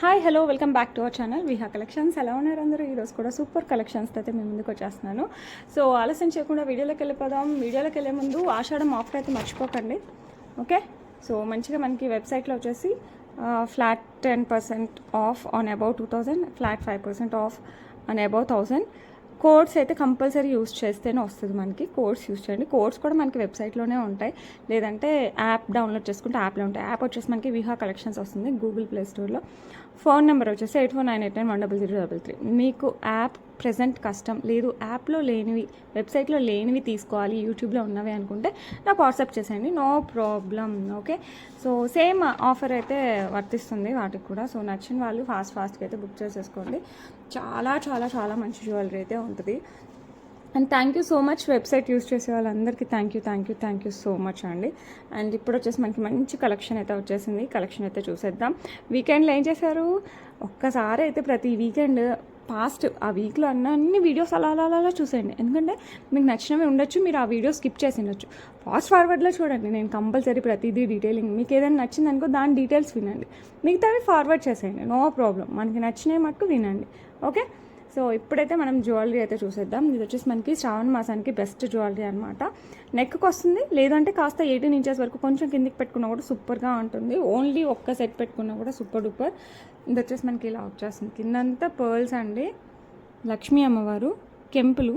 Hi hello welcome back to our channel Viha collections. ఎలా ఉన్నారు అందరూ? ఈరోజు కూడా సూపర్ కలెక్షన్స్తో అయితే మేము ముందుకు వచ్చేస్తున్నాను. సో ఆలస్యం చేయకుండా వీడియోలోకి వెళ్ళిపోదాం. వీడియోలోకి వెళ్ళే ముందు ఆషాఢం ఆఫర్ అయితే మర్చిపోకండి. ఓకే, సో మంచిగా మనకి వెబ్సైట్లో వచ్చేసి flat 10% of on above 2000, flat 5% of on above 1000. Codes అయితే కంపల్సరీ యూస్ చేస్తేనే వస్తుంది మనకి. కోడ్స్ యూస్ చేయండి. కోడ్స్ కూడా మనకి వెబ్సైట్లోనే ఉంటాయి, లేదంటే యాప్ డౌన్లోడ్ చేసుకుంటే యాప్లో ఉంటాయి. యాప్ వచ్చేసి మనకి విహా కలెక్షన్స్ వస్తుంది గూగుల్ ప్లే స్టోర్లో. ఫోన్ నెంబర్ వచ్చేసి 8498910033. మీకు యాప్ ప్రెజెంట్ కష్టం లేదు, యాప్లో లేనివి వెబ్సైట్లో లేనివి తీసుకోవాలి, యూట్యూబ్లో ఉన్నవి అనుకుంటే నాకు వాట్సాప్ చేసేయండి, no problem. Okay, so same offer అయితే వర్తిస్తుంది వాటికి కూడా. సో నచ్చిన వాళ్ళు ఫాస్ట్గా అయితే బుక్ చేసేసుకోండి. చాలా చాలా చాలా మంచి జ్యువెలరీ అయితే ఉంటుంది. And thank you so much website use చేసే వాళ్ళందరికీ థ్యాంక్ యూ సో మచ్ అండి. అండ్ ఇప్పుడు వచ్చేసి మనకి మంచి కలెక్షన్ అయితే వచ్చేసింది. కలెక్షన్ అయితే చూసేద్దాం. వీకెండ్లో ఏం చేశారు? ఒక్కసారి అయితే ప్రతి వీకెండ్ పాస్ట్ ఆ వీక్లో అన్ని వీడియోస్ అలా చూసేయండి. ఎందుకంటే మీకు నచ్చినవి ఉండొచ్చు, మీరు ఆ వీడియో స్కిప్ చేసి ఉండొచ్చు. ఫాస్ట్ ఫార్వర్డ్లో చూడండి. నేను కంపల్సరీ ప్రతిదీ డీటెయిలింగ్, మీకు ఏదైనా నచ్చింది అనుకో దాని డీటెయిల్స్ వినండి, మిగతావి ఫార్వర్డ్ చేసేయండి, నో ప్రాబ్లం. మనకి నచ్చినవి మటుకు వినండి. ఓకే, సో ఇప్పుడైతే మనం జ్యువెలరీ అయితే చూసేద్దాం. ఇది వచ్చేసి మనకి శ్రావణ మాసానికి బెస్ట్ జ్యువెలరీ అనమాట. నెక్కి వస్తుంది, లేదంటే కాస్త 18 ఇంచెస్ వరకు కొంచెం కిందికి పెట్టుకున్నా కూడా సూపర్గా ఉంటుంది. ఓన్లీ ఒక్క సెట్ పెట్టుకున్నా కూడా సూపర్ డూపర్. ఇది వచ్చేసి మనకి ఇలా వచ్చేస్తుంది. కిందంతా పర్ల్స్ అండి, లక్ష్మీ అమ్మవారు, కెంపులు,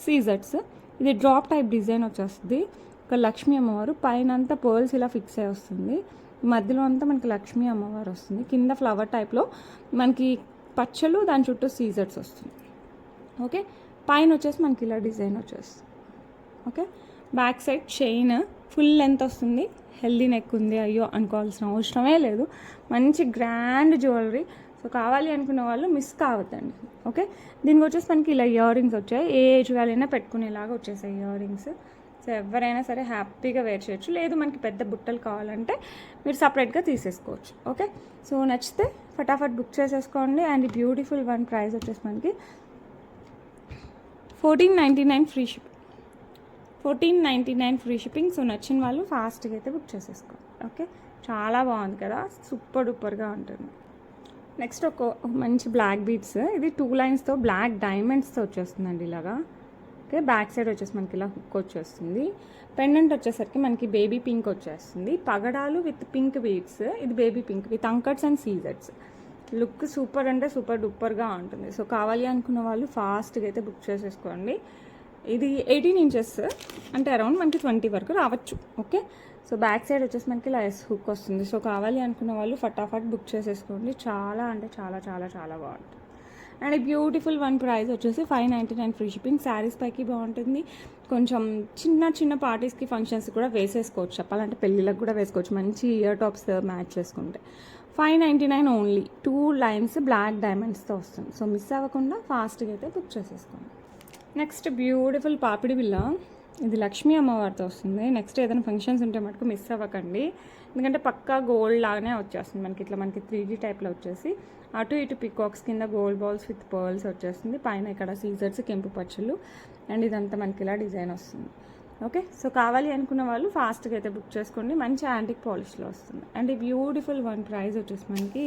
సీజర్స్. ఇది డ్రాప్ టైప్ డిజైన్ వచ్చేస్తుంది. ఒక లక్ష్మీ అమ్మవారు, పైన అంతా పర్ల్స్ ఇలా ఫిక్స్ అయి వస్తుంది. మధ్యలో అంతా మనకి లక్ష్మీ అమ్మవారు వస్తుంది. కింద ఫ్లవర్ టైప్లో మనకి పచ్చలు, దాని చుట్టూ సీజర్స్ వస్తుంది. ఓకే, పైన వచ్చేసి మనకి ఇలా డిజైన్ వచ్చేస్తుంది. Okay, back side chain full length వస్తుంది. హెల్దీ నెక్ ఉంది అయ్యో అనుకోవాల్సిన అవసరమే లేదు. మంచి గ్రాండ్ జ్యువెలరీ. సో కావాలి అనుకున్న వాళ్ళు మిస్ కావద్దండి. ఓకే, దీనికి వచ్చేసి మనకి ఇలా ఇయర్ రింగ్స్ వచ్చాయి. ఏ ఏజ్ వాళ్ళైనా పెట్టుకునేలాగా వచ్చేసాయి ఇయర్ రింగ్స్. సో ఎవరైనా సరే హ్యాపీగా వేర్ చేయొచ్చు. లేదు మనకి పెద్ద బుట్టలు కావాలంటే మీరు సపరేట్గా తీసేసుకోవచ్చు. ఓకే, సో నచ్చితే ఫటాఫట్ బుక్ చేసేసుకోండి. అండ్ బ్యూటిఫుల్ వన్ ప్రైస్ వచ్చేసి మనకి 1499 free shipping. 1499 free shipping. So నచ్చిన వాళ్ళు ఫాస్ట్గా అయితే బుక్ చేసేసుకోండి. ఓకే, చాలా బాగుంది కదా, సూపర్ డూపర్గా ఉంటుంది. నెక్స్ట్ ఒక మంచి బ్లాక్ బీడ్స్. ఇది 2 లైన్స్తో బ్లాక్ డైమండ్స్తో వచ్చేస్తుందండి ఇలాగా. ఓకే, బ్యాక్ సైడ్ వచ్చేసి మనకి ఇలా హుక్ వచ్చేస్తుంది. పెండెంట్ వచ్చేసరికి మనకి బేబీ పింక్ వచ్చేస్తుంది. పగడాలు విత్ పింక్ బీడ్స్. ఇది baby pink with uncuts and సీజర్స్. లుక్ సూపర్ అంటే సూపర్ డూపర్గా ఉంటుంది. సో కావాలి అనుకున్న వాళ్ళు ఫాస్ట్గా అయితే బుక్ చేసేసుకోండి. ఇది 18 ఇంచెస్ అంటే అరౌండ్ మనకి 20 వరకు రావచ్చు. ఓకే, సో బ్యాక్ సైడ్ వచ్చేసి మనకి ఇలా హుక్ వస్తుంది. సో కావాలి అనుకున్న వాళ్ళు ఫటాఫట్ బుక్ చేసేసుకోండి. చాలా అంటే చాలా చాలా చాలా బాగుంటుంది. అండ్ బ్యూటిఫుల్ వన్ ప్రైస్ వచ్చేసి 599 ఫ్రీ షిప్పింగ్. శారీస్ పైకి బాగుంటుంది. కొంచెం చిన్న పార్టీస్కి ఫంక్షన్స్ కూడా వేసేసుకోవచ్చు. చెప్పాలంటే పెళ్ళిళ్ళకి కూడా వేసుకోవచ్చు. మంచి ఇయర్ టాప్స్ మ్యాచ్ చేసుకుంటే 599 ఓన్లీ. 2 లైన్స్ బ్లాక్ డైమండ్స్తో వస్తుంది. సో మిస్ అవ్వకుండా ఫాస్ట్గా అయితే బుక్ చేసేసుకోండి. నెక్స్ట్ బ్యూటిఫుల్ పాపిడి బిల్ల. ఇది లక్ష్మీ అమ్మవారితో వస్తుంది. నెక్స్ట్ ఏదైనా ఫంక్షన్స్ ఉంటే మటుకు మిస్ అవ్వకండి, ఎందుకంటే పక్కా గోల్డ్ లాగానే వచ్చేస్తుంది మనకి. ఇట్లా మనకి 3D టైప్లో వచ్చేసి అటు ఇటు పికాక్స్ కింద గోల్డ్ బాల్స్ విత్ పర్ల్స్ వచ్చేస్తుంది. పైన ఇక్కడ సీజర్స్, కెంపు పచ్చలు, అండ్ ఇదంతా మనకి ఇలా డిజైన్ వస్తుంది. ఓకే, సో కావాలి అనుకున్న వాళ్ళు ఫాస్ట్గా అయితే బుక్ చేసుకోండి. మంచి యాంటిక్ పాలిష్లో వస్తుంది. అండ్ ఈ బ్యూటిఫుల్ వన్ ప్రైస్ వచ్చేసి మనకి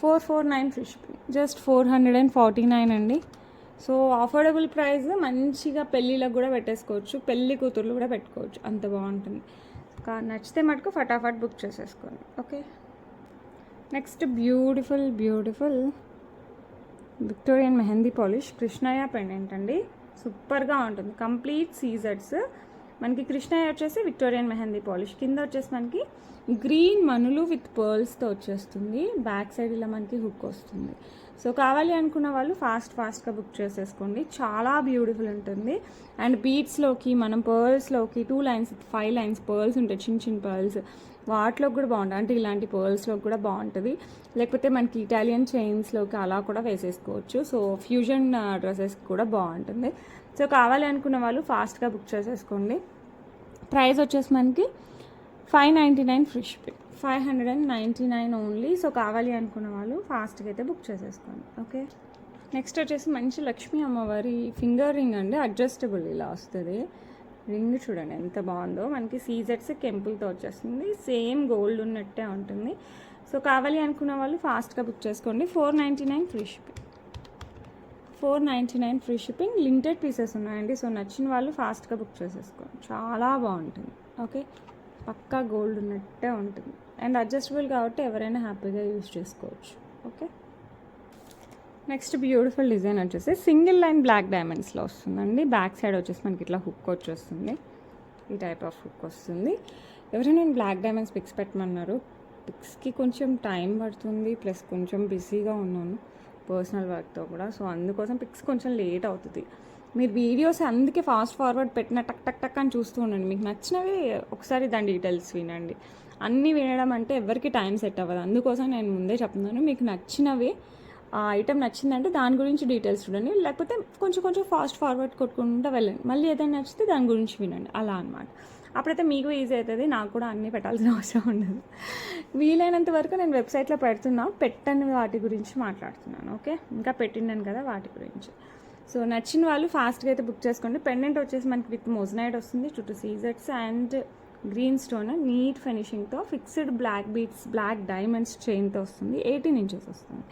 449 ఫ్రీ షిప్పింగ్. జస్ట్ 449 అండి. So affordable price. మంచిగా పెళ్ళిళ్ళకు కూడా పెట్టేసుకోవచ్చు, పెళ్ళి కూతుర్లు కూడా పెట్టుకోవచ్చు, అంత బాగుంటుంది. నచ్చితే మటుకు ఫటాఫట్ బుక్ చేసేసుకోండి. Okay, next beautiful Victorian mehndi polish Krishnayya pendant అండి. సూపర్గా ఉంటుంది. కంప్లీట్ సీజర్స్ మనకి. కృష్ణయ్య వచ్చేసి విక్టోరియన్ మెహందీ పాలిష్. కింద వచ్చేసి మనకి గ్రీన్ మనులు విత్ పర్ల్స్తో వచ్చేస్తుంది. బ్యాక్ సైడ్ ఇలా మనకి హుక్ వస్తుంది. సో కావాలి అనుకున్న వాళ్ళు ఫాస్ట్గా బుక్ చేసేసుకోండి. చాలా బ్యూటిఫుల్ ఉంటుంది. అండ్ బీడ్స్లోకి మనం పర్ల్స్లోకి 2 లైన్స్ 5 లైన్స్ పర్ల్స్ ఉంటాయి, చిన్న పర్ల్స్, వాటిలో కూడా బాగుంటుంది. అంటే ఇలాంటి పర్ల్స్లో కూడా బాగుంటుంది. లేకపోతే మనకి ఇటాలియన్ చైన్స్లోకి అలా కూడా వేసేసుకోవచ్చు. సో ఫ్యూజన్ డ్రెస్సెస్ కూడా బాగుంటుంది. సో కావాలి అనుకున్న వాళ్ళు ఫాస్ట్గా బుక్ చేసేసుకోండి. ప్రైస్ వచ్చేసి మనకి 599 ఫ్రీ షిప్పింగ్. 599 ఓన్లీ. సో కావాలి అనుకున్న వాళ్ళు ఫాస్ట్గా అయితే బుక్ చేసేసుకోండి. ఓకే, నెక్స్ట్ వచ్చేసి మంచి లక్ష్మీ అమ్మవారి ఫింగర్ రింగ్ అండి. అడ్జస్టబుల్ ఇలా వస్తుంది. రింగ్ చూడండి ఎంత బాగుందో, మనకి సీజెట్స్ కెంపుల్తో వచ్చేస్తుంది, సేమ్ గోల్డ్ ఉన్నట్టే ఉంటుంది. సో కావాలి అనుకున్న వాళ్ళు ఫాస్ట్గా బుక్ చేసుకోండి. 499 free shipping. 499 free shipping. Limited pieces ఉన్నాయండి. సో నచ్చిన వాళ్ళు ఫాస్ట్గా బుక్ చేసేసుకోండి. చాలా బాగుంటుంది. ఓకే, పక్కా గోల్డ్ ఉన్నట్టే ఉంటుంది అండ్ అడ్జస్టబుల్ కాబట్టి ఎవరైనా హ్యాపీగా యూజ్ చేసుకోవచ్చు. ఓకే, నెక్స్ట్ బ్యూటిఫుల్ డిజైన్ వచ్చేసి సింగిల్ లైన్ బ్లాక్ డైమండ్స్లో వస్తుందండి. బ్యాక్ సైడ్ వచ్చేసి మనకి ఇట్లా హుక్ వచ్చేస్తుంది, ఈ టైప్ ఆఫ్ హుక్ వస్తుంది. ఎవరైనా బ్లాక్ డైమండ్స్ పిక్స్ పెట్టమన్నారు. పిక్స్కి కొంచెం టైం పడుతుంది, ప్లస్ కొంచెం బిజీగా ఉన్నాను పర్సనల్ వర్క్తో కూడా. సో అందుకోసం పిక్స్ కొంచెం లేట్ అవుతుంది. మీరు వీడియోస్ అందుకే ఫాస్ట్ ఫార్వర్డ్ పెట్టిన టక్ టక్ టక్ అని చూస్తూ ఉండండి. మీకు నచ్చినవి ఒకసారి దాని డీటెయిల్స్ వినండి. అన్నీ వినడం అంటే ఎవరికి టైం సెట్ అవ్వదు. అందుకోసం నేను ముందే చెప్తున్నాను, మీకు నచ్చినవి ఆ ఐటెం నచ్చిందంటే దాని గురించి డీటెయిల్స్ చూడండి, లేకపోతే కొంచెం కొంచెం ఫాస్ట్ ఫార్వర్డ్ కొట్టుకుంటూ వెళ్ళండి. మళ్ళీ ఏదైనా నచ్చితే దాని గురించి వినండి, అలా అనమాట. అప్పుడైతే మీకు ఈజీ అవుతుంది, నాకు కూడా అన్నీ పెట్టాల్సిన అవసరం ఉండదు. వీలైనంత వరకు నేను వెబ్సైట్లో పెడుతున్నా, పెట్టని వాటి గురించి మాట్లాడుతున్నాను. ఓకే, ఇంకా పెట్టినాను కదా వాటి గురించి. సో నచ్చిన వాళ్ళు ఫాస్ట్గా అయితే బుక్ చేసుకోండి. పెండెంట్ వచ్చేసి మనకి విత్ మోజనైడ్ వస్తుంది, చుట్టూ సీజెట్స్ అండ్ గ్రీన్ స్టోన్ నీట్ ఫినిషింగ్తో, fixed black beads black diamonds చైన్తో వస్తుంది. 18 ఇంచెస్ వస్తుంది.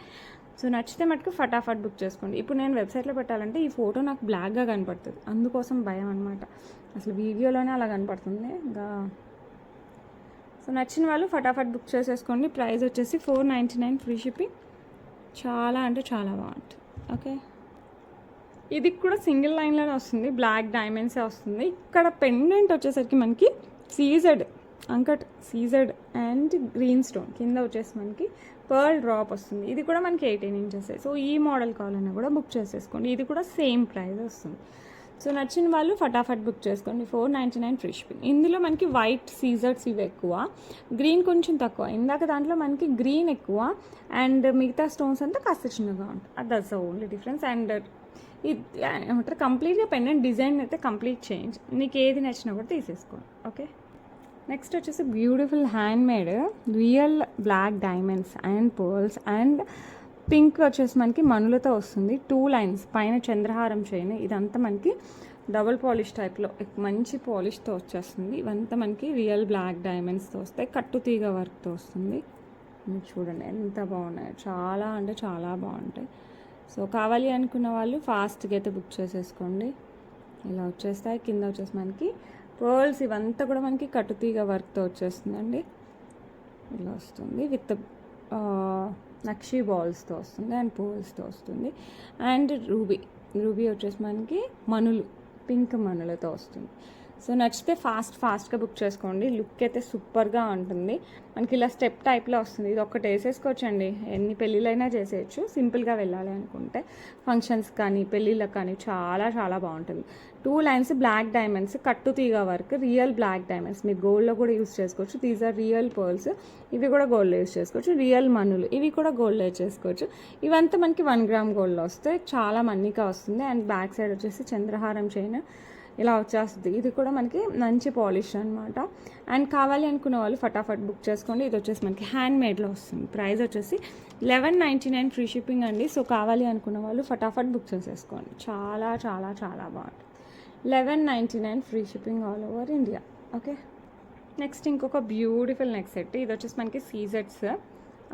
సో నచ్చితే మటుకు ఫటాఫట్ బుక్ చేసుకోండి. ఇప్పుడు నేను వెబ్సైట్లో పెట్టాలంటే ఈ ఫోటో నాకు బ్లాక్గా కనపడుతుంది, అందుకోసం భయం అనమాట. అసలు వీడియోలోనే అలా కనపడుతుంది ఇంకా. సో నచ్చిన వాళ్ళు ఫటాఫట్ బుక్ చేసేసుకోండి. ప్రైస్ వచ్చేసి 499 ఫ్రీ షిప్పింగ్. చాలా అంటే చాలా బాగుంటుంది. ఓకే, ఇది కూడా సింగిల్ లైన్లోనే వస్తుంది, బ్లాక్ డైమండ్సే వస్తుంది. ఇక్కడ పెండెంట్ వచ్చేసరికి మనకి CZ uncut, CZ and green stone, కింద వచ్చేసి మనకి పర్ల్ డ్రాప్ వస్తుంది. ఇది కూడా మనకి 18 ఇంచెస్. సో ఈ మోడల్ కావాలన్నా కూడా బుక్ చేసేసుకోండి. ఇది కూడా సేమ్ ప్రైస్ వస్తుంది. సో నచ్చిన వాళ్ళు ఫటాఫట్ బుక్ చేసుకోండి. 499 ఫ్రీ షిప్పింగ్. ఇందులో మనకి వైట్ సీజర్స్ ఇవి ఎక్కువ, గ్రీన్ కొంచెం తక్కువ. ఇందాక దాంట్లో మనకి గ్రీన్ ఎక్కువ అండ్ మిగతా స్టోన్స్ అంతా కాస్త చిన్నగా ఉంటుంది. That's only difference. అండ్ ఇది ఏమంటారు, కంప్లీట్గా పెండెంట్ డిజైన్ అయితే కంప్లీట్ చేంజ్. మీకు ఏది నచ్చినా కూడా తీసేసుకోండి. ఓకే, నెక్స్ట్ వచ్చేసి beautiful handmade real black diamonds and pearls and pink వచ్చేసి మనకి మనులతో వస్తుంది. 2 లైన్స్ పైన చంద్రహారం చైన్. ఇదంతా మనకి డబుల్ పాలిష్ టైప్లో మంచి పాలిష్తో వచ్చేస్తుంది. ఇవంతా మనకి రియల్ బ్లాక్ డైమండ్స్తో వస్తాయి, కట్టుతీగ వర్క్తో వస్తుంది. మీరు చూడండి ఎంత బాగున్నాయి, చాలా అంటే చాలా బాగుంటాయి. సో కావాలి అనుకున్న వాళ్ళు ఫాస్ట్గా అయితే బుక్ చేసేసుకోండి. ఇలా వచ్చేస్తాయి. కింద వచ్చేసి మనకి పర్ల్స్ ఇవంతా కూడా మనకి కట్టుతీగ వర్క్తో వచ్చేస్తుందండి. ఇలా వస్తుంది విత్ నక్షీ బాల్స్తో వస్తుంది అండ్ పర్ల్స్తో వస్తుంది. అండ్ రూబీ వచ్చేసి మనకి మనులు, పింక్ మనులతో వస్తుంది. సో నచ్చితే ఫాస్ట్గా బుక్ చేసుకోండి. లుక్ అయితే సూపర్గా ఉంటుంది. మనకి ఇలా స్టెప్ టైప్లో వస్తుంది. ఇది ఒక్కటి వేసేసుకోవచ్చండి, ఎన్ని పెళ్ళిళ్ళైనా చేసేయచ్చు. సింపుల్గా వెళ్ళాలి అనుకుంటే ఫంక్షన్స్ కానీ పెళ్ళిళ్ళకి కానీ చాలా చాలా బాగుంటుంది. 2 లైన్స్ బ్లాక్ డైమండ్స్, కట్టు తీగ వర్క్, రియల్ బ్లాక్ డైమండ్స్. మీరు గోల్డ్లో కూడా యూస్ చేసుకోవచ్చు. These are real pearls. ఇవి కూడా గోల్డ్లో యూస్ చేసుకోవచ్చు. రియల్ మనులు, ఇవి కూడా గోల్డ్లో యూస్ చేసుకోవచ్చు. ఇవంతా మనకి 1 గ్రామ్ గోల్డ్లో వస్తాయి. చాలా మన్నిగా వస్తుంది. అండ్ బ్యాక్ సైడ్ వచ్చేసి చంద్రహారం చైన్ ఇలా వచ్చేస్తుంది. ఇది కూడా మనకి మంచి పాలిష్ అనమాట. అండ్ కావాలి అనుకున్న వాళ్ళు ఫటాఫట్ బుక్ చేసుకోండి. ఇది వచ్చేసి మనకి హ్యాండ్ మేడ్లో వస్తుంది. ప్రైస్ వచ్చేసి 1199 ఫ్రీ షిప్పింగ్ అండి. సో కావాలి అనుకున్న వాళ్ళు ఫటాఫట్ బుక్ చేసేసుకోండి. చాలా చాలా చాలా బాగుంటుంది. 1199 free shipping all over India. Okay, next ఇంకొక బ్యూటిఫుల్ నెక్ సెట్. ఇది వచ్చేసి మనకి సీజెట్స్,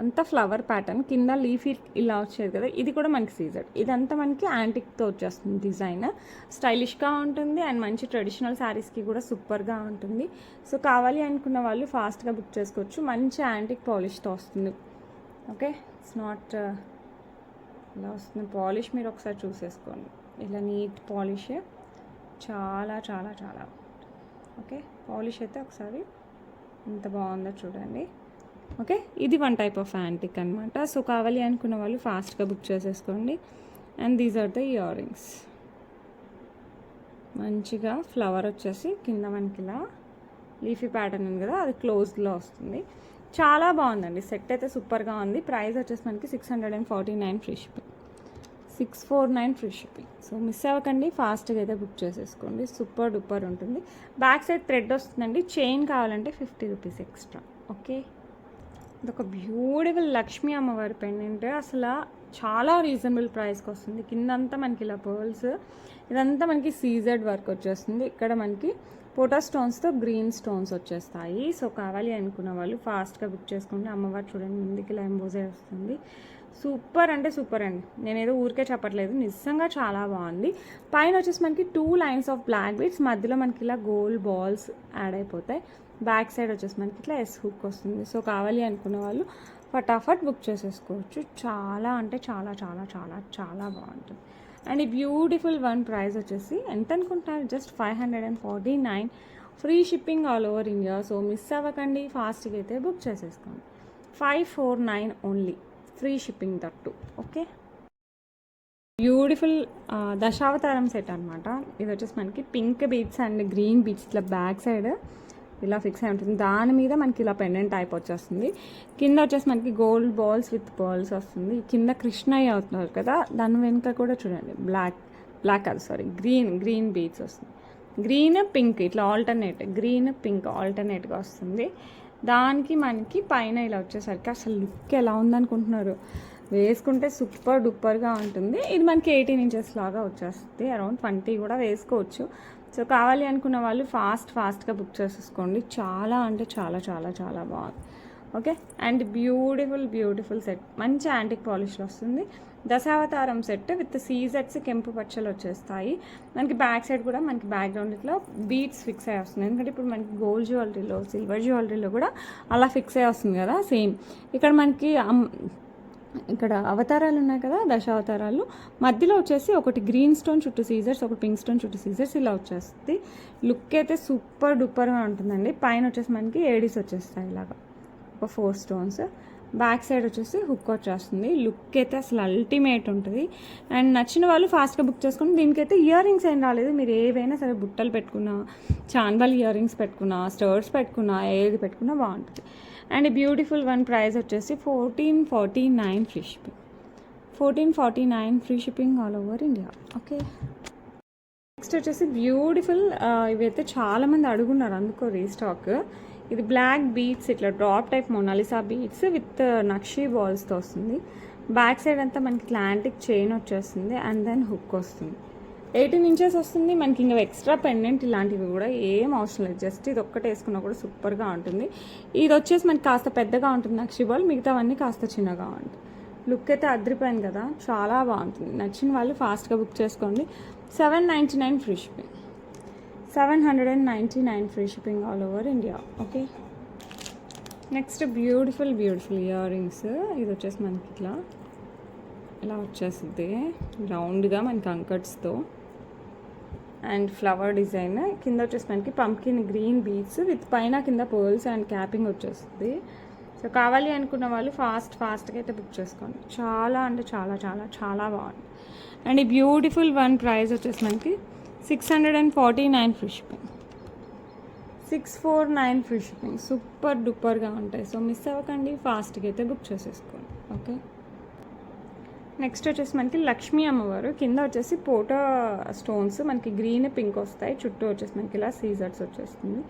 అంతా ఫ్లవర్ ప్యాటర్న్, కింద లీఫీ ఇలా వచ్చేది కదా, ఇది కూడా మనకి సీజెడ్. ఇదంతా మనకి యాంటిక్తో వచ్చేస్తుంది డిజైన్. స్టైలిష్గా ఉంటుంది అండ్ మంచి ట్రెడిషనల్ శారీస్కి కూడా సూపర్గా ఉంటుంది. సో కావాలి అనుకున్న వాళ్ళు ఫాస్ట్గా బుక్ చేసుకోవచ్చు. మంచి యాంటిక్ పాలిష్తో వస్తుంది. ఓకే, ఇట్స్ నాట్ ఇలా వస్తుంది పాలిష్. మీరు ఒకసారి చూసేసుకోండి. ఇలా నీట్ పాలిష్, చాలా చాలా చాలా. ఓకే, పాలిష్ అయితే ఒకసారి ఎంత బాగుందో చూడండి. ఓకే, ఇది 1 టైప్ ఆఫ్ యాంటిక్ అనమాట. సో కావాలి అనుకున్న వాళ్ళు ఫాస్ట్గా బుక్ చేసేసుకోండి. And these are the earrings. మంచిగా ఫ్లవర్ వచ్చేసి కింద మనకి ఇలా లీఫీ ప్యాటర్న్ ఉంది కదా, అది క్లోజ్లో వస్తుంది. చాలా బాగుందండి. సెట్ అయితే సూపర్గా ఉంది. ప్రైస్ వచ్చేసి మనకి 649 free shipping. 649 free shipping. So miss అవ్వకండి, ఫాస్ట్గా అయితే బుక్ చేసేసుకోండి. సూపర్ డూపర్ ఉంటుంది. బ్యాక్ సైడ్ థ్రెడ్ వస్తుందండి. చైన్ కావాలంటే 50 రూపీస్ ఎక్స్ట్రా. ఓకే, ఇదొక బ్యూటిఫుల్ లక్ష్మీ అమ్మవారి పెండెంట్. అసలు చాలా రీజనబుల్ ప్రైస్కి వస్తుంది. కిందంతా మనకి ఇలా పర్ల్స్, ఇదంతా మనకి సీజెడ్ వర్క్ వచ్చేస్తుంది. ఇక్కడ మనకి పోటా స్టోన్స్తో గ్రీన్ స్టోన్స్ వచ్చేస్తాయి. సో కావాలి అనుకున్న వాళ్ళు ఫాస్ట్గా బుక్ చేసుకోండి. అమ్మవారు చూడండి ముందుకి ఇలా ఎంబోజే వస్తుంది. సూపర్ అంటే సూపర్ అండి. నేనేదో ఊరికే చెప్పట్లేదు, నిజంగా చాలా బాగుంది. పైన వచ్చేసి మనకి 2 లైన్స్ ఆఫ్ బ్లాక్ బీడ్స్, మధ్యలో మనకి ఇలా గోల్డ్ బాల్స్ యాడ్ అయిపోతాయి. బ్యాక్ సైడ్ వచ్చేసి మనకి ఇట్లా ఎస్ హుక్ వస్తుంది. సో కావాలి అనుకున్న వాళ్ళు ఫటాఫట్ బుక్ చేసేసుకోవచ్చు. చాలా అంటే చాలా చాలా చాలా చాలా బాగుంటుంది. అండ్ ఈ బ్యూటిఫుల్ వన్ ప్రైస్ వచ్చేసి ఎంత అనుకుంటున్నారు? Just 549, free shipping all over India. So miss అవ్వకండి, ఫాస్ట్గా అయితే బుక్ చేసేసుకోండి. 549 ఓన్లీ, ఫ్రీ షిప్పింగ్ తట్టు. ఓకే, బ్యూటిఫుల్ దశావతారం సెట్ అనమాట. ఇది వచ్చేసి మనకి pink beads and green beads ఇట్లా బ్యాక్ సైడ్ ఇలా ఫిక్స్ అయి ఉంటుంది. దాని మీద మనకి ఇలా పెండెంట్ టైప్ వచ్చేస్తుంది. కింద వచ్చేసి మనకి గోల్డ్ బాల్స్ విత్ పర్ల్స్ వస్తుంది. కింద కృష్ణయ్య అవుతున్నారు కదా, దాని వెనుక కూడా చూడండి బ్లాక్ కాదు సారీ గ్రీన్ బీడ్స్ వస్తుంది. గ్రీన్ పింక్ ఇట్లా ఆల్టర్నేట్, గ్రీన్ పింక్ ఆల్టర్నేట్గా వస్తుంది. దానికి మనకి పైన ఇలా వచ్చేసరికి అసలు లుక్ ఎలా ఉందనుకుంటున్నారు? వేసుకుంటే సూపర్ డూపర్గా ఉంటుంది. ఇది మనకి 18 ఇంచెస్ లాగా వచ్చేస్తుంది. అరౌండ్ 20 కూడా వేసుకోవచ్చు. సో కావాలి అనుకున్న వాళ్ళు ఫాస్ట్గా బుక్ చేసేసుకోండి. చాలా అంటే చాలా చాలా చాలా బాగుంది. ఓకే, అండ్ బ్యూటిఫుల్ సెట్, మంచి యాంటిక్ పాలిష్లో వస్తుంది. దశావతారం సెట్ విత్ సీజెట్స్ కెంపు పచ్చలు వచ్చేస్తాయి. మనకి బ్యాక్ సైడ్ కూడా మనకి బ్యాక్గ్రౌండ్ ఇట్లా బీడ్స్ ఫిక్స్ అయ్యి వస్తుంది. ఎందుకంటే ఇప్పుడు మనకి గోల్డ్ జ్యువెలరీలో, సిల్వర్ జ్యువెలరీలో కూడా అలా ఫిక్స్ అయ్యి వస్తుంది కదా, సేమ్ ఇక్కడ మనకి ఇక్కడ అవతారాలు ఉన్నాయి కదా, దశావతారాలు. మధ్యలో వచ్చేసి ఒకటి గ్రీన్ స్టోన్ చుట్టూ సీజర్స్, ఒకటి పింక్ స్టోన్ చుట్టూ సీజర్స్ ఇలా వచ్చేస్తుంది. లుక్ అయితే సూపర్ డూపర్గా ఉంటుందండి. పైన వచ్చేసి మనకి ఏడీస్ వచ్చేస్తాయి ఇలాగా, ఒక 4 స్టోన్స్. బ్యాక్ సైడ్ వచ్చేసి హుక్ వచ్చేస్తుంది. లుక్ అయితే అసలు అల్టిమేట్ ఉంటుంది. అండ్ నచ్చిన వాళ్ళు ఫాస్ట్గా బుక్ చేసుకుని, దీనికైతే ఇయర్ రింగ్స్ ఏం రాలేదు. మీరు ఏవైనా సరే బుట్టలు పెట్టుకున్నా, చాన్బల్ ఇయర్ రింగ్స్ పెట్టుకున్నా, స్టర్స్ పెట్టుకున్నా, ఏది పెట్టుకున్నా బాగుంటుంది. అండ్ బ్యూటిఫుల్ వన్ ప్రైస్ వచ్చేసి 1449 free shipping. 1449 free shipping all over India. Okay, next వచ్చేసి బ్యూటిఫుల్, ఇవైతే చాలామంది అడుగున్నారు అందుకో రీస్టాక్. ఇది బ్లాక్ బీడ్స్ ఇట్లా drop type Mona Lisa beads with నక్షీ బాల్స్తో వస్తుంది. బ్యాక్ సైడ్ అంతా మనకి అట్లాంటిక్ చైన్ వచ్చేస్తుంది అండ్ దెన్ హుక్ వస్తుంది. 18 ఇంచెస్ వస్తుంది. మనకి ఇంకా ఎక్స్ట్రా పెండెంట్ ఇలాంటివి కూడా ఏం అవసరం లేదు. జస్ట్ ఇది ఒక్కటి వేసుకున్నా కూడా సూపర్గా ఉంటుంది. ఇది వచ్చేసి మనకి కాస్త పెద్దగా ఉంటుంది నక్షి బాల్, మిగతావన్నీ కాస్త చిన్నగా ఉంటుంది. లుక్ అయితే అదిరిపోయింది కదా, చాలా బాగుంటుంది. నచ్చిన వాళ్ళు ఫాస్ట్గా బుక్ చేసుకోండి. 799 free shipping. 799 free shipping all over India. Okay, next beautiful ear rings. ఇది వచ్చేసి మనకి ఇట్లా ఇలా వచ్చేస్తుంది రౌండ్గా మనకి అంకట్స్తో అండ్ ఫ్లవర్ డిజైన్. కింద వచ్చేసి మనకి పంకిన్ గ్రీన్ బీడ్స్ విత్ పైన కింద పర్ల్స్ అండ్ క్యాపింగ్ వచ్చేస్తుంది. సో కావాలి అనుకున్న వాళ్ళు ఫాస్ట్గా అయితే బుక్ చేసుకోండి. చాలా అంటే చాలా చాలా చాలా బాగుంది. అండ్ ఈ బ్యూటిఫుల్ వన్ ప్రైస్ వచ్చేసి మనకి 649 free shipping. 649 free shipping. Super డూపర్గా ఉంటాయి. సో మిస్ అవ్వకండి, ఫాస్ట్గా అయితే బుక్ చేసేసుకోండి. ఓకే, నెక్స్ట్ వచ్చేసి మనకి లక్ష్మీ అమ్మవారు. కింద వచ్చేసి పోటా స్టోన్స్ మనకి గ్రీన్ పింక్ వస్తాయి. చుట్టూ వచ్చేసి మనకి ఇలా సీజర్స్ వచ్చేస్తుంది.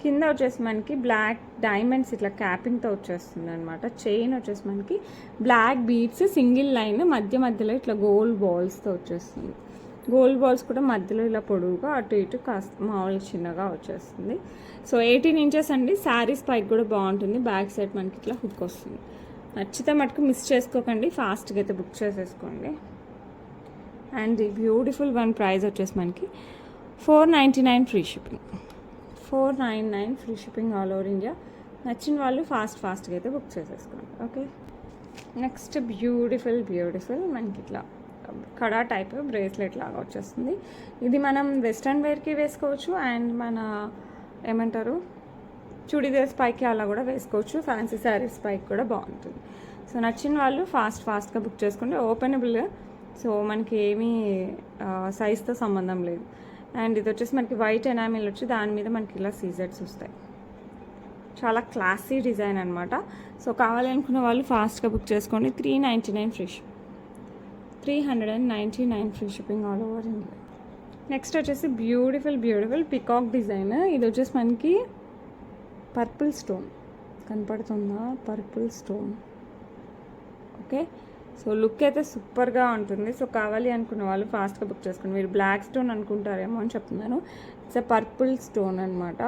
కింద వచ్చేసి మనకి బ్లాక్ డైమండ్స్ ఇట్లా క్యాపింగ్తో వచ్చేస్తుంది అనమాట. చైన్ వచ్చేసి మనకి బ్లాక్ బీడ్స్ సింగిల్ లైన్, మధ్యలో ఇట్లా గోల్డ్ బాల్స్తో వచ్చేస్తుంది. గోల్డ్ బాల్స్ కూడా మధ్యలో ఇలా పొడవుగా అటు ఇటు కాస్త మామూలు చిన్నగా వచ్చేస్తుంది. సో 18 ఇంచెస్ అండి. శారీస్ పైకి కూడా బాగుంటుంది. బ్యాక్ సైడ్ మనకి ఇట్లా హుక్ వస్తుంది. నచ్చితే మటుకు మిస్ చేసుకోకండి, ఫాస్ట్గా అయితే బుక్ చేసేసుకోండి. అండ్ బ్యూటిఫుల్ వన్ ప్రైస్ వచ్చేసి మనకి 499 free shipping. 499 free shipping all over India. నచ్చిన వాళ్ళు ఫాస్ట్గా అయితే బుక్ చేసేసుకోండి. ఓకే, నెక్స్ట్ బ్యూటిఫుల్ మనకి ఇట్లా కడా టైప్ బ్రేస్లెట్ లాగా వచ్చేస్తుంది. ఇది మనం వెస్ట్రన్ వేర్కి వేసుకోవచ్చు అండ్ మన ఏమంటారు చుడిదార్స్ పైకి అలా కూడా వేసుకోవచ్చు. ఫ్యాన్సీ శారీస్ పైకి కూడా బాగుంటుంది. సో నచ్చిన వాళ్ళు ఫాస్ట్గా బుక్ చేసుకోండి. ఓపెనబుల్, సో మనకి ఏమీ సైజ్తో సంబంధం లేదు. అండ్ ఇది వచ్చేసి మనకి వైట్ ఎనామిల్ వచ్చి దాని మీద మనకి ఇలా సీజర్స్ వస్తాయి. చాలా క్లాసీ డిజైన్ అనమాట. సో కావాలనుకున్న వాళ్ళు ఫాస్ట్గా బుక్ చేసుకోండి. 399 free shipping. 399 free shipping all over India. Next వచ్చేసి బ్యూటిఫుల్ పికాక్ డిజైన్. ఇది వచ్చేసి మనకి పర్పుల్ స్టోన్ కనపడుతుందా? Purple stone. Okay, so look అయితే సూపర్గా ఉంటుంది. సో కావాలి అనుకున్న వాళ్ళు ఫాస్ట్గా బుక్ చేసుకోండి. మీరు బ్లాక్ స్టోన్ అనుకుంటారేమో అని చెప్తున్నాను. ఇట్స్ పర్పుల్ స్టోన్ అనమాట.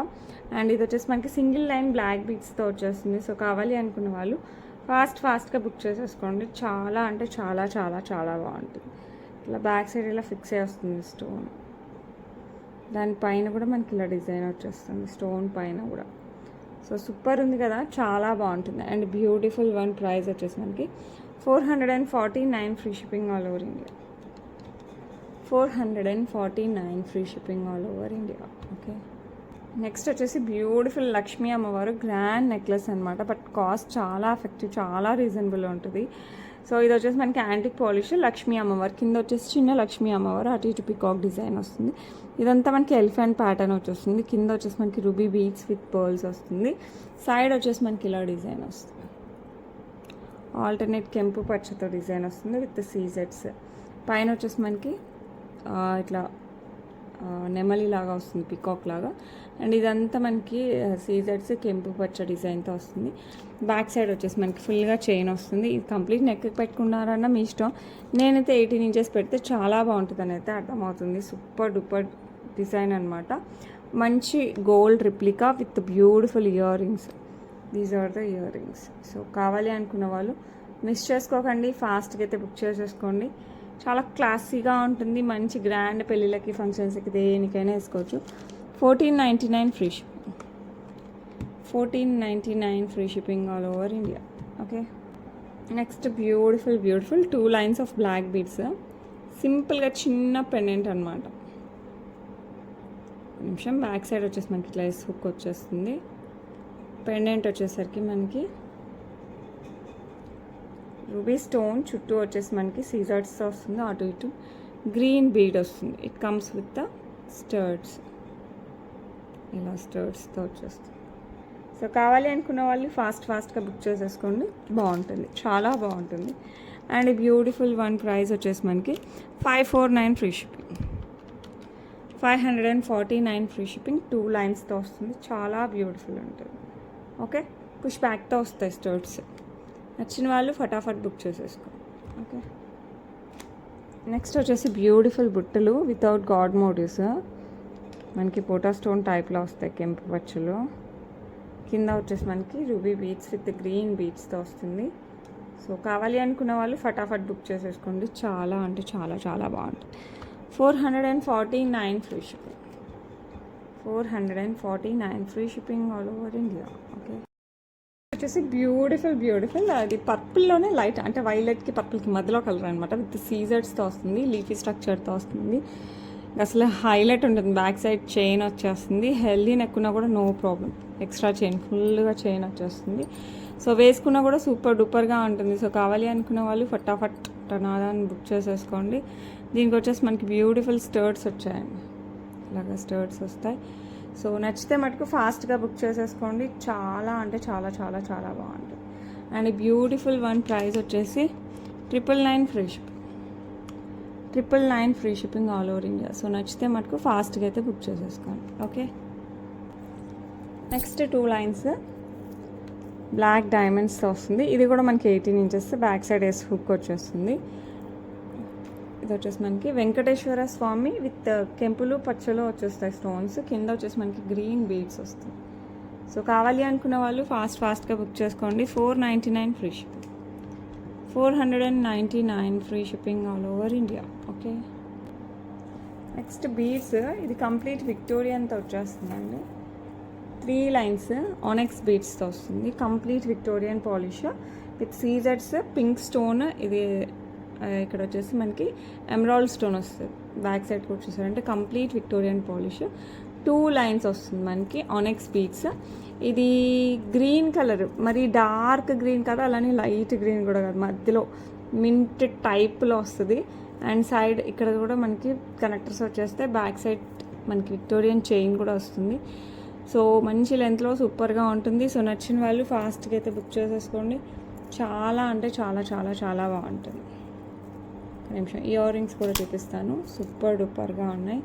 అండ్ ఇది వచ్చేసి మనకి సింగిల్ లైన్ బ్లాక్ బీట్స్తో వచ్చేస్తుంది. సో కావాలి అనుకున్న వాళ్ళు ఫాస్ట్గా బుక్ చేసేసుకోండి. చాలా అంటే చాలా చాలా చాలా బాగుంటుంది. ఇట్లా బ్యాక్ సైడ్ ఇలా ఫిక్స్ అయ్యి వస్తుంది స్టోన్. దానిపైన కూడా మనకి ఇలా డిజైన్ వచ్చేస్తుంది స్టోన్ పైన కూడా. సో సూపర్ ఉంది కదా, చాలా బాగుంటుంది. And beautiful one. ప్రైస్ వచ్చేసి మనకి 449 free shipping all over India. 449 free shipping all over India. Okay, next వచ్చేసి బ్యూటిఫుల్ లక్ష్మీ అమ్మవారు గ్రాండ్ నెక్లెస్ అనమాట. బట్ కాస్ట్ చాలా ఎఫెక్టివ్, చాలా రీజనబుల్ ఉంటుంది. సో ఇది వచ్చేసి మనకి యాంటిక్ పాలిష్ లక్ష్మీ అమ్మవారు. కింద వచ్చేసి చిన్న లక్ష్మీ అమ్మవారు, అటు ఇటు పికాక్ డిజైన్ వస్తుంది. ఇదంతా మనకి ఎలిఫెంట్ ప్యాటర్న్ వచ్చేస్తుంది. కింద వచ్చేసి మనకి రూబీ బీడ్స్ విత్ పర్ల్స్ వస్తుంది. సైడ్ వచ్చేసి మనకి ఇలా డిజైన్ వస్తుంది. ఆల్టర్నేట్ కెంపు పచ్చతో డిజైన్ వస్తుంది విత్ సీజెట్స్. పైన వచ్చేసి మనకి ఇట్లా నెమలి లాగా వస్తుంది, పికాక్ లాగా. అండ్ ఇదంతా మనకి సీజెట్స్ కెంపు పచ్చ డిజైన్తో వస్తుంది. బ్యాక్ సైడ్ వచ్చేసి మనకి ఫుల్గా చైన్ వస్తుంది. ఇది కంప్లీట్ నెక్ పెట్టుకున్నారన్న మీ ఇష్టం. నేనైతే 18 ఇంచెస్ పెడితే చాలా బాగుంటుంది అని అయితే అర్థమవుతుంది. సూపర్ డూపర్ డిజైన్ అనమాట. మంచి gold replica with beautiful earrings. These are the earrings. So కావాలి అనుకున్న వాళ్ళు మిస్ చేసుకోకండి, ఫాస్ట్గా అయితే బుక్ చేసేసుకోండి. చాలా క్లాసీగా ఉంటుంది. మంచి గ్రాండ్ పెళ్ళిళ్ళకి, ఫంక్షన్స్కి, దేనికైనా వేసుకోవచ్చు. 1499 free shipping. 1499 free shipping all over India. Okay, next beautiful 2 lines of black beads. సింపుల్గా చిన్న పెండెంట్ అనమాట. నిమిషం. బ్యాక్ సైడ్ వచ్చేసి మనకి ఇట్లా హుక్ వచ్చేస్తుంది. పెండెంట్ వచ్చేసరికి మనకి రూబీ స్టోన్ చుట్టూ వచ్చేసి మనకి సీజర్స్తో వస్తుంది. అటు ఇటు గ్రీన్ బీడ్ వస్తుంది. It comes with the studs. ఇలా స్టర్డ్స్తో వచ్చేస్తుంది. సో కావాలి అనుకున్న వాళ్ళు ఫాస్ట్గా బుక్ చేసేసుకోండి. బాగుంటుంది, చాలా బాగుంటుంది. And beautiful one. ప్రైస్ వచ్చేసి మనకి 549 ఫ్రీ షిప్పింగ్. 549 free shipping. 2 లైన్స్తో వస్తుంది. చాలా బ్యూటిఫుల్ ఉంటుంది. ఓకే, పుష్ బ్యాక్తో వస్తాయి స్టర్ట్స్. నచ్చిన వాళ్ళు ఫటాఫట్ బుక్ చేసేసుకో. ఓకే, నెక్స్ట్ వచ్చేసి బ్యూటిఫుల్ బుట్టలు వితౌట్ గాడ్ మోటివ్స్. మనకి పోటా స్టోన్ టైప్లో వస్తాయి కెంపు పచ్చలు. కింద వచ్చేసి మనకి రూబీ బీడ్స్ విత్ గ్రీన్ బీడ్స్తో వస్తుంది. సో కావాలి అనుకున్న వాళ్ళు ఫటాఫట్ బుక్ చేసేసుకోండి. చాలా అంటే చాలా చాలా బాగుంటుంది. 449 free shipping. 449 free shipping all over India. Okay, వచ్చేసి బ్యూటిఫుల్ అది పర్పుల్లోనే లైట్, అంటే వైలెట్కి పర్పుల్కి మధ్యలో కలర్ అనమాట. విత్ సీజర్స్తో వస్తుంది, లీఫీ స్ట్రక్చర్తో వస్తుంది. అసలు హైలైట్ ఉంటుంది. బ్యాక్ సైడ్ చైన్ వచ్చేస్తుంది. హెల్దీ నెక్కున్నా కూడా నో ప్రాబ్లం. ఎక్స్ట్రా చైన్, ఫుల్గా చైన్ వచ్చేస్తుంది. సో వేసుకున్నా కూడా సూపర్ డూపర్గా ఉంటుంది. సో కావాలి అనుకున్న వాళ్ళు ఫటాఫట్ టనాదాన్ని బుక్ చేసేసుకోండి. దీనికి వచ్చేసి మనకి బ్యూటిఫుల్ స్టర్ట్స్ వచ్చాయండి. ఇలాగా స్టర్ట్స్ వస్తాయి. సో నచ్చితే మటుకు ఫాస్ట్గా బుక్ చేసేసుకోండి. చాలా అంటే చాలా చాలా చాలా బాగుంటుంది. And beautiful one. ప్రైస్ వచ్చేసి 999 free shipping. 999 free shipping all over India. So నచ్చితే మటుకు ఫాస్ట్గా అయితే బుక్ చేసేసుకోండి. ఓకే, నెక్స్ట్ 2 లైన్స్ బ్లాక్ డైమండ్స్తో వస్తుంది. ఇది కూడా మనకి 18 ఇంచెస్. బ్యాక్ సైడ్ వేసి హుక్ వచ్చేస్తుంది. ఇది వచ్చేసి మనకి వెంకటేశ్వర స్వామి విత్ కెంపులు పచ్చలు వచ్చేస్తాయి స్టోన్స్. కింద వచ్చేసి మనకి గ్రీన్ బీడ్స్ వస్తాయి. సో కావాలి అనుకున్న వాళ్ళు ఫాస్ట్గా బుక్ చేసుకోండి. 499 free shipping. 499 free shipping all over India. Okay, next beads. ఇది కంప్లీట్ విక్టోరియన్తో వచ్చేస్తుందండి. 3 లైన్స్ ఆనెక్స్ బీడ్స్తో వస్తుంది. కంప్లీట్ విక్టోరియన్ పాలిష్ విత్ సీజెట్స్, పింక్ స్టోన్. ఇది ఇక్కడ వచ్చేసి మనకి ఎమరాల్డ్ స్టోన్ వస్తుంది. బ్యాక్ సైడ్కి వచ్చేసారంటే కంప్లీట్ విక్టోరియన్ పాలిష్. 2 లైన్స్ వస్తుంది మనకి ఆనెక్స్ బీడ్స్. ఇది గ్రీన్ కలర్, మరి డార్క్ గ్రీన్ కాదు, అలానే లైట్ గ్రీన్ కూడా కాదు, మధ్యలో మింట్ టైప్లో వస్తుంది. అండ్ సైడ్ ఇక్కడ కూడా మనకి కనెక్టర్స్ వచ్చేస్తే బ్యాక్ సైడ్ మనకి విక్టోరియన్ చైన్ కూడా వస్తుంది. సో మంచి లెంత్లో సూపర్గా ఉంటుంది. సో నచ్చిన వాళ్ళు ఫాస్ట్గా అయితే బుక్ చేసేసుకోండి. చాలా అంటే చాలా చాలా చాలా బాగుంటుంది. నిమిషం, ఇయర్ రింగ్స్ కూడా చూపిస్తాను. సూపర్ డూపర్గా ఉన్నాయి.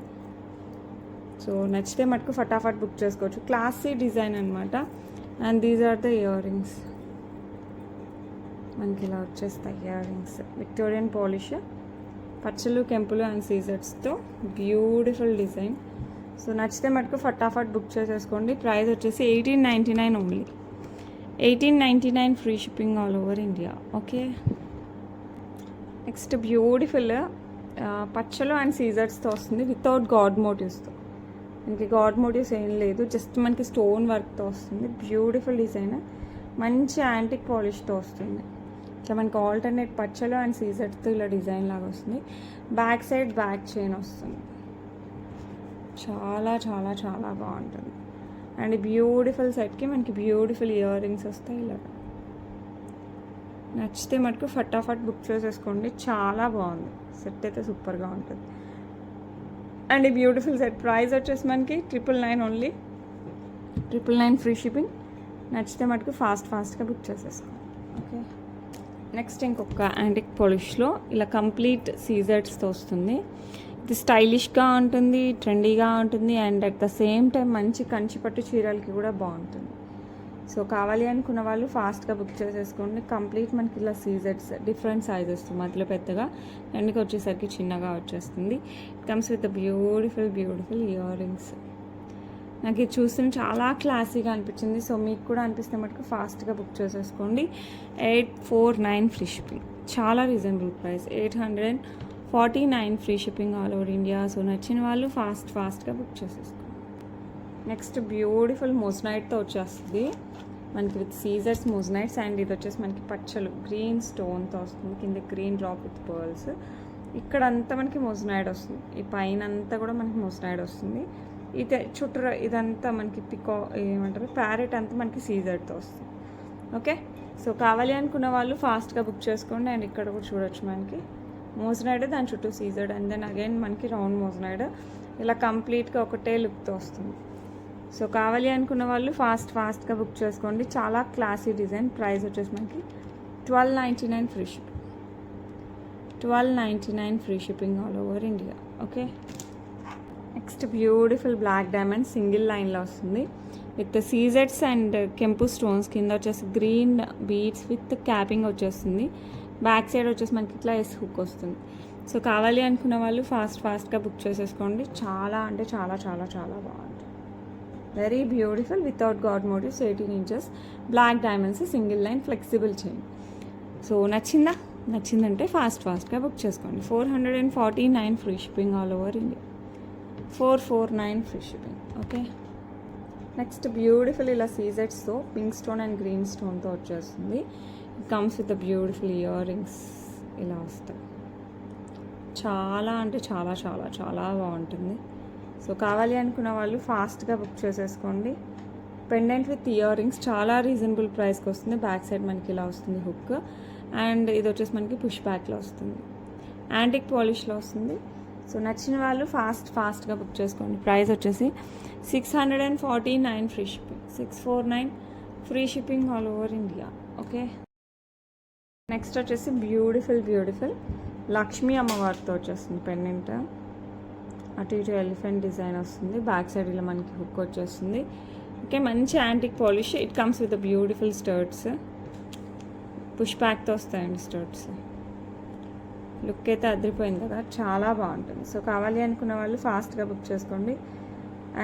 సో నచ్చితే మటుకు ఫటాఫట్ బుక్ చేసుకోవచ్చు. క్లాసీ డిజైన్ అనమాట. And these are the earrings. మనకి ఇలా వచ్చేస్తాయి ఇయర్ రింగ్స్. విక్టోరియన్ పాలిష్, పచ్చలు కెంపులు అండ్ సీజర్స్తో బ్యూటిఫుల్ డిజైన్. సో నచ్చితే మటుకు ఫటాఫట్ బుక్ చేసేసుకోండి. ప్రైస్ వచ్చేసి 1899 only. 1899 free shipping all over India. Okay, next beautiful పచ్చలు అండ్ సీజర్స్తో వస్తుంది వితౌట్ గాడ్ మోటివ్స్తో. మనకి గాడ్ మోటివ్స్ ఏం లేదు, జస్ట్ మనకి స్టోన్ వర్క్తో వస్తుంది. బ్యూటిఫుల్ డిజైన్, మంచి యాంటిక్ పాలిష్తో వస్తుంది. ఇట్లా మనకి ఆల్టర్నేట్ పచ్చలు అండ్ సీజర్స్తో ఇలా డిజైన్ లాగా వస్తుంది. బ్యాక్ సైడ్ బ్యాక్ చైన్ వస్తుంది. చాలా చాలా చాలా బాగుంటుంది. అండ్ బ్యూటిఫుల్ సెట్కి మనకి బ్యూటిఫుల్ ఇయర్ రింగ్స్ వస్తాయి ఇలా. నచ్చితే మటుకు ఫటాఫట్ బుక్ చేసేసుకోండి. చాలా బాగుంది సెట్, అయితే సూపర్గా ఉంటుంది. అండ్ ఈ బ్యూటిఫుల్ సెట్ ప్రైస్ వచ్చేసి మనకి 999 ఓన్లీ. 999 free shipping. నచ్చితే మటుకు ఫాస్ట్గా బుక్ చేసేసుకోండి. ఓకే, నెక్స్ట్ ఇంకొక యాంటిక్ పాలిష్లో ఇలా కంప్లీట్ సీజర్స్తో వస్తుంది. ఇది స్టైలిష్గా ఉంటుంది, ట్రెండీగా ఉంటుంది, and at the same time మంచి కంచిపట్టు చీరలకి కూడా బాగుంటుంది. సో కావాలి అనుకున్న వాళ్ళు ఫాస్ట్గా బుక్ చేసేసుకోండి. కంప్లీట్ మనకి ఇలా సీజర్స్ డిఫరెంట్ సైజెస్, మధ్యలో పెద్దగా ఎండ్కి వచ్చేసరికి చిన్నగా వచ్చేస్తుంది. It comes with beautiful ear rings. నాకు ఇది చూస్తుంటే చాలా క్లాసీగా అనిపించింది. సో మీకు కూడా అనిపిస్తే మటుకు ఫాస్ట్గా బుక్ చేసేసుకోండి. 849 ఫ్రీ షిప్పింగ్, చాలా reasonable price. 849 free shipping all over India. So నచ్చిన వాళ్ళు ఫాస్ట్గా బుక్ చేసేసుకోండి. నెక్స్ట్ బ్యూటిఫుల్ మోజనైట్తో వచ్చేస్తుంది మనకి విత్ సీజర్స్ మోజనైట్స్. అండ్ ఇది వచ్చేసి మనకి పచ్చలు గ్రీన్ స్టోన్తో వస్తుంది. కింద గ్రీన్ డ్రాప్ విత్ పర్ల్స్. ఇక్కడంతా మనకి మోజనైడ్ వస్తుంది. ఈ పైన అంతా కూడా మనకి మోజనైడ్ వస్తుంది. ఇది చుట్టూ ఇదంతా మనకి ఏమంటారు ప్యారెట్ అంతా మనకి సీజర్తో వస్తుంది. ఓకే, సో కావాలి అనుకున్న వాళ్ళు ఫాస్ట్గా బుక్ చేసుకోండి. అండ్ ఇక్కడ కూడా చూడొచ్చు మనకి మోజనైడ్, దాని చుట్టూ సీజర్డ్, అండ్ దెన్ అగైన్ మనకి రౌండ్ మోజనైడ్. ఇలా కంప్లీట్గా ఒకటే లుక్తో వస్తుంది. సో కావాలి అనుకున్న వాళ్ళు ఫాస్ట్గా బుక్ చేసుకోండి. చాలా క్లాసీ డిజైన్. ప్రైస్ వచ్చేసి మనకి 1299 free shipping. 1299 free shipping all over India. Okay, next beautiful black diamond single లైన్లో వస్తుంది విత్ సీజెట్స్ అండ్ కెంపు స్టోన్స్. కింద వచ్చేసి గ్రీన్ బీడ్స్ విత్ క్యాపింగ్ వచ్చేస్తుంది. బ్యాక్ సైడ్ వచ్చేసి మనకి ఇట్లా హుక్ వస్తుంది. సో కావాలి అనుకున్న వాళ్ళు ఫాస్ట్గా బుక్ చేసేసుకోండి. చాలా అంటే చాలా చాలా చాలా బాగుంటుంది. Very beautiful without god motifs. 18 inches black diamonds, single line, flexible chain. So నచ్చిందంటే ఫాస్ట్గా బుక్ చేసుకోండి. 449 free shipping all over India. 449 free shipping. Okay, next beautiful ఇలా సీజెట్స్తో పింక్ స్టోన్ అండ్ గ్రీన్ స్టోన్తో వచ్చేస్తుంది. It comes with beautiful earrings ఇలా వస్తాయి. చాలా అంటే చాలా చాలా చాలా బాగుంటుంది. సో కావాలి అనుకున్న వాళ్ళు ఫాస్ట్గా బుక్ చేసేసుకోండి. పెండెంట్ విత్ ఇయర్ రింగ్స్ చాలా రీజనబుల్ ప్రైస్కి వస్తుంది. బ్యాక్ సైడ్ మనకి ఇలా వస్తుంది హుక్, అండ్ ఇది వచ్చేసి మనకి పుష్ బ్యాక్లో వస్తుంది. యాంటిక్ పాలిష్లో వస్తుంది. సో నచ్చిన వాళ్ళు ఫాస్ట్గా బుక్ చేసుకోండి. ప్రైస్ వచ్చేసి 649 free shipping. 649 free shipping all over India. Okay, next వచ్చేసి బ్యూటిఫుల్ లక్ష్మీ అమ్మవారితో వచ్చేస్తుంది పెండెంట్. అటు ఇటు ఎలిఫెంట్ డిజైన్ వస్తుంది. బ్యాక్ సైడ్ ఇలా మనకి హుక్ వచ్చేస్తుంది. ఓకే, మంచి antique polish. It comes with beautiful studs. Push బ్యాక్తో వస్తాయండి స్టర్ట్స్. లుక్ అయితే అదిరిపోయింది కదా, చాలా బాగుంటుంది. సో కావాలి అనుకున్న వాళ్ళు ఫాస్ట్గా బుక్ చేసుకోండి.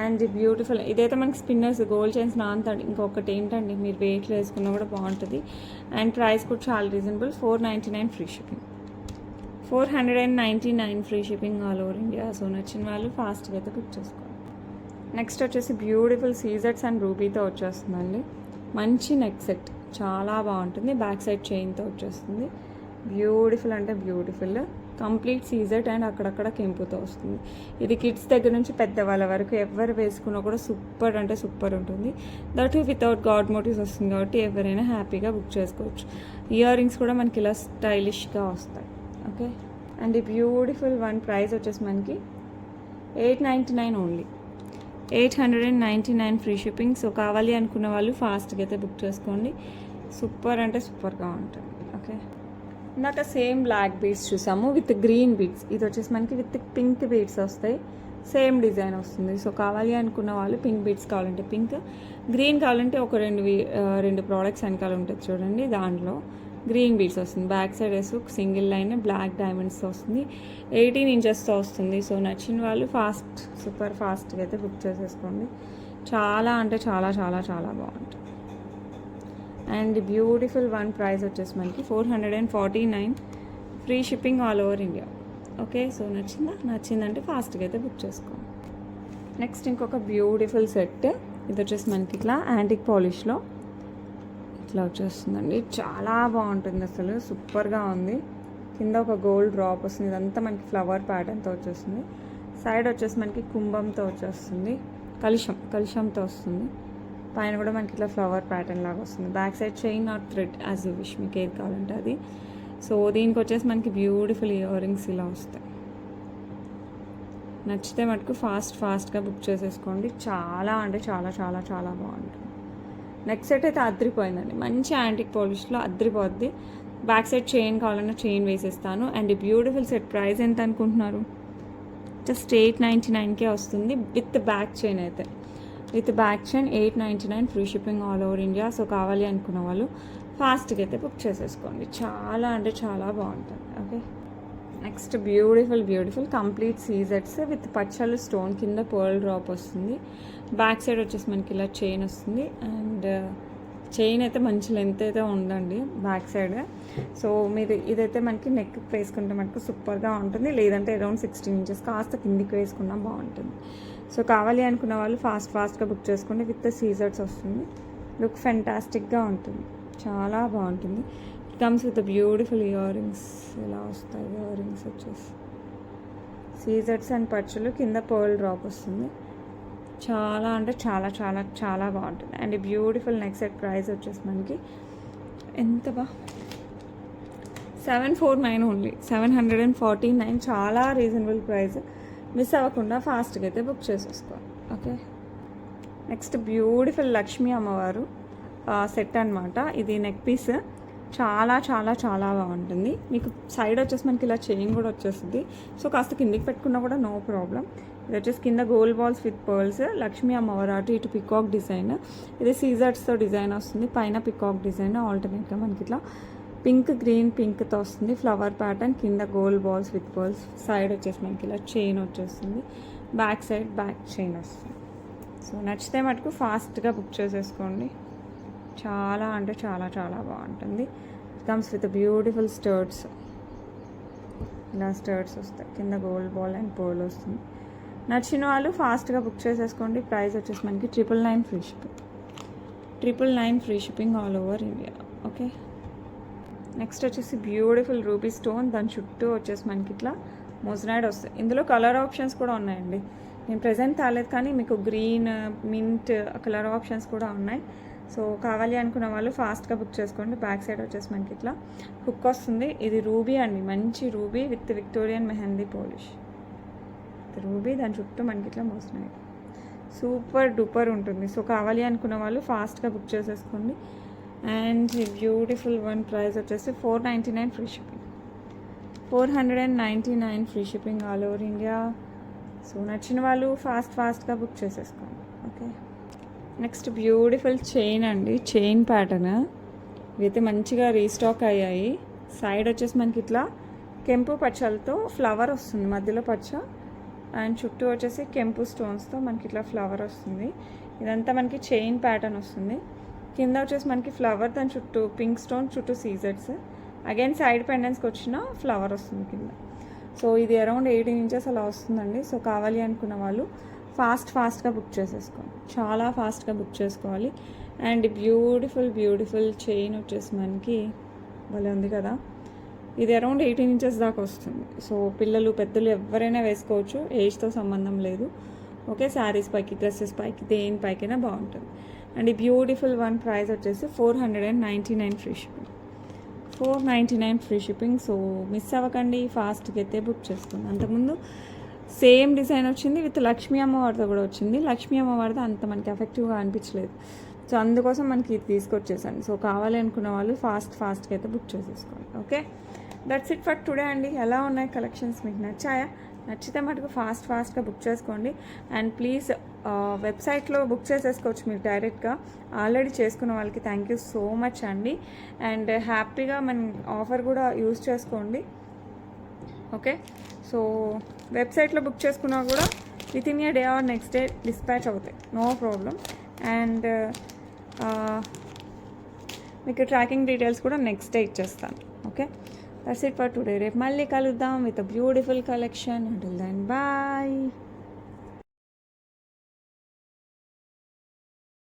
అండ్ బ్యూటిఫుల్ ఇదైతే మనకి స్పిన్నర్స్ గోల్డ్ చైన్స్ నాంతాడు. ఇంకొకటి ఏంటండి, మీరు వెయిట్లో వేసుకున్నా కూడా బాగుంటుంది. అండ్ ప్రైస్ కూడా చాలా reasonable. 499 free shipping. 499 free shipping all over India. So నచ్చిన వాళ్ళు ఫాస్ట్గా అయితే బుక్ చేసుకోండి. నెక్స్ట్ వచ్చేసి బ్యూటిఫుల్ సీజర్స్ అండ్ రూబీతో వచ్చేస్తుందండి. మంచి నెక్ సెట్, చాలా బాగుంటుంది. బ్యాక్ సైడ్ చైన్తో వచ్చేస్తుంది. బ్యూటిఫుల్ అంటే బ్యూటిఫుల్, కంప్లీట్ సీజెట్ అండ్ అక్కడక్కడ కెంపుతో వస్తుంది. ఇది కిడ్స్ దగ్గర నుంచి పెద్దవాళ్ళ వరకు ఎవరు వేసుకున్నా కూడా సూపర్ అంటే సూపర్ ఉంటుంది. దట్ వితౌట్ గాడ్ మోటివ్స్ వస్తుంది కాబట్టి ఎవరైనా హ్యాపీగా బుక్ చేసుకోవచ్చు. ఇయర్ రింగ్స్ కూడా మనకి ఇలా స్టైలిష్గా వస్తాయి. ఓకే, అండ్ ఈ బ్యూటిఫుల్ వన్ ప్రైస్ వచ్చేసి మనకి 899 ఓన్లీ. 899 free shipping. సో కావాలి అనుకున్న వాళ్ళు ఫాస్ట్గా అయితే బుక్ చేసుకోండి. సూపర్ అంటే సూపర్గా ఉంటుంది. ఓకే, ఇందాక సేమ్ బ్లాక్ బీడ్స్ చూసాము విత్ గ్రీన్ బీడ్స్. ఇది వచ్చేసి మనకి విత్ పింక్ బీడ్స్ వస్తాయి. సేమ్ డిజైన్ వస్తుంది. సో కావాలి అనుకున్న వాళ్ళు పింక్ బీడ్స్ కావాలంటే పింక్, గ్రీన్ కావాలంటే ఒక రెండు ప్రోడక్ట్స్ వెనకాల ఉంటుంది చూడండి, దాంట్లో గ్రీన్ బీడ్స్ వస్తుంది. బ్యాక్ సైడ్ వేసి సింగిల్ లైన్ బ్లాక్ డైమండ్స్తో వస్తుంది. 18 ఇంచెస్తో వస్తుంది. సో నచ్చిన వాళ్ళు సూపర్ ఫాస్ట్గా అయితే బుక్ చేసేసుకోండి. చాలా అంటే చాలా చాలా చాలా బాగుంటుంది. అండ్ బ్యూటిఫుల్ వన్ ప్రైస్ వచ్చేసి మనకి 449, free shipping all over India. Okay, so నచ్చిందంటే ఫాస్ట్గా అయితే బుక్ చేసుకోండి. నెక్స్ట్ ఇంకొక బ్యూటిఫుల్ సెట్. ఇది వచ్చేసి మనకి ఇట్లా యాంటిక్ పాలిష్లో ఇట్లా వచ్చేస్తుందండి. చాలా బాగుంటుంది, అసలు సూపర్గా ఉంది. కింద ఒక గోల్డ్ డ్రాప్ వస్తుంది. ఇదంతా మనకి ఫ్లవర్ ప్యాటర్న్తో వచ్చేస్తుంది. సైడ్ వచ్చేసి మనకి కుంభంతో వచ్చేస్తుంది. కలిశంతో వస్తుంది. పైన కూడా మనకి ఇట్లా ఫ్లవర్ ప్యాటర్న్ లాగా వస్తుంది. Back side chain are thread as you wish, మీకు ఏది కావాలంటే అది. సో దీనికి వచ్చేసి మనకి బ్యూటిఫుల్ ఇయర్ రింగ్స్ ఇలా వస్తాయి. నచ్చితే మటుకు ఫాస్ట్గా బుక్ చేసేసుకోండి. చాలా అంటే చాలా చాలా చాలా బాగుంటుంది. నెక్స్ట్ సెట్ అయితే అద్దరిపోయిందండి. మంచి యాంటిక్ పాలిష్లో అద్దరిపోద్ది. బ్యాక్ సైడ్ చైన్ కావాలన్నా చైన్ వేసేస్తాను. అండ్ బ్యూటిఫుల్ సెట్ ప్రైస్ ఎంత అనుకుంటున్నారు? జస్ట్ 899కే వస్తుంది విత్ బ్యాక్ చైన్. అయితే with back chain 899, free shipping all over India. So కావాలి అనుకున్న వాళ్ళు ఫాస్ట్గా అయితే బుక్ చేసేసుకోండి. చాలా అంటే చాలా బాగుంటుంది. ఓకే, నెక్స్ట్ బ్యూటిఫుల్ కంప్లీట్ సీజెట్స్ విత్ పచ్చలు స్టోన్ కింద పర్ల్ డ్రాప్ వస్తుంది. బ్యాక్ సైడ్ వచ్చేసి మనకి ఇలా చైన్ వస్తుంది. అండ్ చైన్ అయితే మంచి లెంత్ అయితే ఉందండి బ్యాక్ సైడ్. సో మీరు ఇదైతే మనకి నెక్ వేసుకుంటే మనకు సూపర్గా ఉంటుంది. లేదంటే అరౌండ్ 16 ఇంచెస్ కాస్త కిందికి వేసుకున్నా బాగుంటుంది. సో కావాలి అనుకున్న వాళ్ళు ఫాస్ట్గా బుక్ చేసుకోండి. విత్ సీజర్స్ వస్తుంది. లుక్ ఫెంటాస్టిక్గా ఉంటుంది. చాలా బాగుంటుంది. It comes with beautiful earrings. ఇలా వస్తాయి ఇయర్ రింగ్స్ వచ్చేసి సీజర్స్ అండ్ పచ్చులు కింద పర్ల్ డ్రాప్ వస్తుంది. చాలా అంటే చాలా చాలా చాలా బాగుంటుంది. And beautiful neck set price వచ్చేసి మనకి ఎంత 749 ఓన్లీ, 749. చాలా రీజనబుల్ ప్రైస్. మిస్ అవ్వకుండా ఫాస్ట్గా అయితే బుక్ చేసేసుకోండి. ఓకే, నెక్స్ట్ బ్యూటిఫుల్ లక్ష్మీ అమ్మవారు సెట్ అనమాట. ఇది నెక్ పీస్. చాలా చాలా చాలా బాగుంటుంది. మీకు సైడ్ వచ్చేసి మనకి ఇలా చైన్ కూడా వచ్చేస్తుంది. సో కాస్త కిందికి పెట్టుకున్నా కూడా నో ప్రాబ్లం. ఇది వచ్చేసి కింద gold balls with pearls. Lakshmi అమ్మవారు అటు ఇటు పికాక్ డిజైన్. ఇది సీజర్స్తో డిజైన్ వస్తుంది. పైన పికాక్ డిజైన్ ఆల్టర్నేట్గా మనకి ఇట్లా గ్రీన్ పింక్తో వస్తుంది. ఫ్లవర్ ప్యాటర్న్ కింద gold balls with pearls. Side వచ్చేసి మనకి ఇలా చైన్ వచ్చేస్తుంది. బ్యాక్ సైడ్ బ్యాక్ చైన్ వస్తుంది. సో నచ్చితే మటుకు ఫాస్ట్గా బుక్ చేసేసుకోండి. చాలా అంటే చాలా చాలా బాగుంటుంది. Comes with beautiful స్టర్ట్స్. ఇలా స్టర్ట్స్ వస్తాయి. కింద గోల్డ్ బాల్ అండ్ పర్ల్ వస్తుంది. నచ్చిన వాళ్ళు ఫాస్ట్గా బుక్ చేసేసుకోండి. ప్రైస్ వచ్చేసి మనకి 999 free shipping. 999 free shipping all over India. Okay, next వచ్చేసి బ్యూటిఫుల్ రూబీ స్టోన్. దాని చుట్టూ వచ్చేసి మనకి ఇట్లా మొజనైడ్ వస్తాయి. ఇందులో కలర్ ఆప్షన్స్ కూడా ఉన్నాయండి. నేను ప్రెజెంట్ తాలేదు కానీ మీకు గ్రీన్, మింట్ కలర్ ఆప్షన్స్ కూడా ఉన్నాయి. సో కావాలి అనుకున్న వాళ్ళు ఫాస్ట్గా బుక్ చేసుకోండి. బ్యాక్ సైడ్ వచ్చేసి మనకి ఇట్లా హుక్ వస్తుంది. ఇది రూబీ అండి, మంచి ruby with Victorian mehndi polish. Ruby దాని చుట్టూ మనకి ఇట్లా మోస్తున్నాయి. సూపర్ డూపర్ ఉంటుంది. సో కావాలి అనుకున్న వాళ్ళు ఫాస్ట్గా బుక్ చేసేసుకోండి. అండ్ బ్యూటిఫుల్ వన్ ప్రైస్ వచ్చేసి 499 free shipping. 499 free shipping all over India. So నచ్చిన వాళ్ళు ఫాస్ట్గా బుక్ చేసేసుకోండి. ఓకే, నెక్స్ట్ బ్యూటిఫుల్ చైన్ అండి. చైన్ ప్యాటర్న్ ఇవైతే మంచిగా రీస్టాక్ అయ్యాయి. సైడ్ వచ్చేసి మనకి ఇట్లా కెంపు పచ్చలతో ఫ్లవర్ వస్తుంది. మధ్యలో పచ్చ అండ్ చుట్టూ వచ్చేసి కెంపు స్టోన్స్తో మనకి ఇట్లా ఫ్లవర్ వస్తుంది. ఇదంతా మనకి చైన్ ప్యాటర్న్ వస్తుంది. కింద వచ్చేసి మనకి ఫ్లవర్, దాని చుట్టూ పింక్ స్టోన్, చుట్టూ సీజర్స్. అగైన్ సైడ్ పెండెన్స్కి వచ్చిన ఫ్లవర్ వస్తుంది కింద. సో ఇది అరౌండ్ 18 ఇంచెస్ అలా వస్తుందండి. సో కావాలి అనుకున్న వాళ్ళు ఫాస్ట్గా బుక్ చేసేసుకోండి. చాలా ఫాస్ట్గా బుక్ చేసుకోవాలి. అండ్ బ్యూటిఫుల్ చైన్ వచ్చేసి మనకి భలే ఉంది కదా. ఇది అరౌండ్ 18 ఇంచెస్ దాకా వస్తుంది. సో పిల్లలు పెద్దలు ఎవరైనా వేసుకోవచ్చు, ఏజ్తో సంబంధం లేదు. ఓకే, శారీస్ పైకి, డ్రెస్సెస్ పైకి, దేని పైకైనా బాగుంటుంది. అండ్ ఈ బ్యూటిఫుల్ వన్ ప్రైస్ వచ్చేసి 499 free shipping. 499 free shipping. So miss అవ్వకండి, ఫాస్ట్గా అయితే బుక్ చేసుకోండి. అంతకుముందు సేమ్ డిజైన్ వచ్చింది విత్ లక్ష్మీ అమ్మవారితో కూడా వచ్చింది. లక్ష్మీ అమ్మవారితో అంత మనకి ఎఫెక్టివ్గా అనిపించలేదు. సో అందుకోసం మనకి ఇది తీసుకొచ్చేసాను. సో కావాలి అనుకున్న వాళ్ళు ఫాస్ట్గా అయితే బుక్ చేసేసుకోండి. Okay, that's it for today అండి. ఎలా ఉన్నాయి కలెక్షన్స్, మీకు నచ్చాయా? నచ్చితే మటుకు ఫాస్ట్గా బుక్ చేసుకోండి. అండ్ ప్లీజ్ వెబ్సైట్లో బుక్ చేసేసుకోవచ్చు మీరు డైరెక్ట్గా. ఆల్రెడీ చేసుకున్న వాళ్ళకి థ్యాంక్ యూ సో మచ్ అండి. అండ్ హ్యాపీగా మన ఆఫర్ కూడా యూజ్ చేసుకోండి. ఓకే, సో వెబ్సైట్లో బుక్ చేసుకున్నా కూడా within a day or next day dispatch అవుతాయి, నో ప్రాబ్లం. అండ్ మీకు ట్రాకింగ్ డీటెయిల్స్ కూడా నెక్స్ట్ డే ఇచ్చేస్తాను. Okay, that's it for today. రేపు మళ్ళీ కలుద్దాం with a beautiful collection. Until then bye.